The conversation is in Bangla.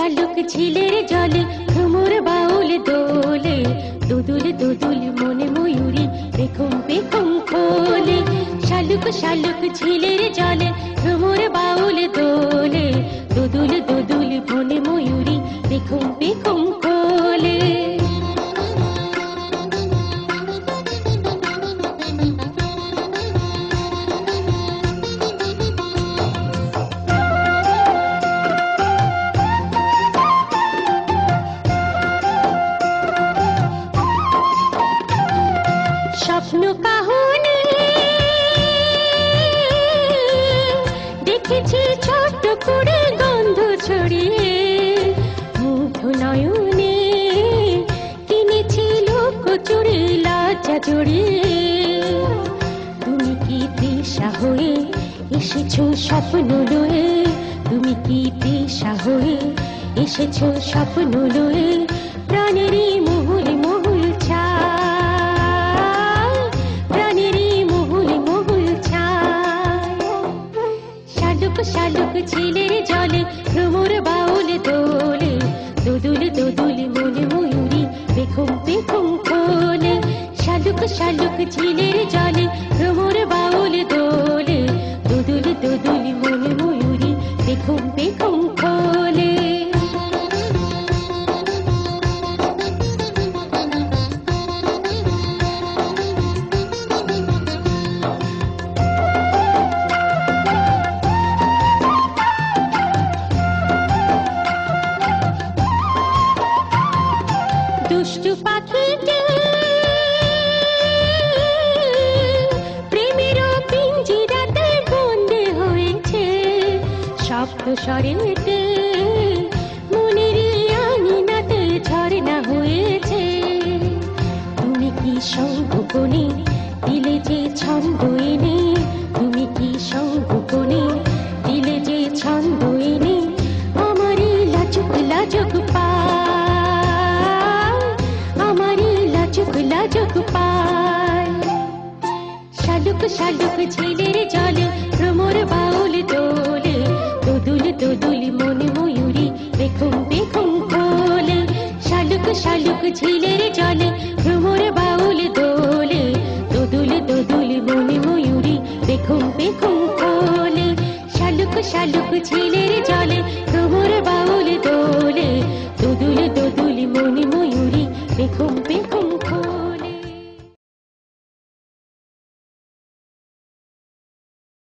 শালুক ঝিলের জলে ভ্রমর বাউল দোলে, দুদুল দুদুল মনে ময়ূরী পেখম পেখম খোলে। শালুক শালুক ঝিলের জলে ভ্রমর বাউল দোলে, দুদুল দুদুল মনে ময়ূরী পেখম পেখম খোলে। স্বপ্ন কাহনে দেখেছি ছোট্ট করে গন্ধ ছড়িয়ে, মুগ্ধ নয়নে কিনেছি লোকচুরি লজ্জা জড়িয়ে। তুমি কি তৃষা হয়ে এসেছো স্বপ্ন লয়ে, তুমি কি তৃষা হয়ে এসেছো স্বপ্ন লয়ে। প্রাণেরই মহুল মহুল ছায়, প্রাণেরই মহুল মহুল ছায়। শালুক শালুক ঝিলের জলে ভ্রমর বাউল দোলে, দুদুল দুদুল মনে ময়ূরী পেখম পেখম খোলে। শালুক শালুক ঝিলের জলে ভ্রমর বাউল দোলে, দুদুল দুদুল মনে ময়ূরী পেখম পেখম খোলে। দুষ্টু পাখিকে প্রেমের পিঞ্জিরাতে বন্দী হয়েছে, শব্দ স্বরেতে মনের আঙিনাতে ঝরনা হয়েছে। তুমি কি সংগোপনে দিলে যে ছন্দ এনে, তুমি কি সংগোপনে দিলে যে ছন্দ এনে। আমারই লাজুক লাজুক লাজুক পায়। শালুক শালুক ঝিলের জলে ভ্রমর বাউল দোলে, দুদুল দুদুল মনে ময়ূরী পেখম পেখম খোলে। শালুক শালুক ঝিলের জলে ভ্রমর বাউল দোলে, দুদুল দুদুল মনে ময়ূরী পেখম পেখম খোলে। শালুক শালুক ঝিলের জলে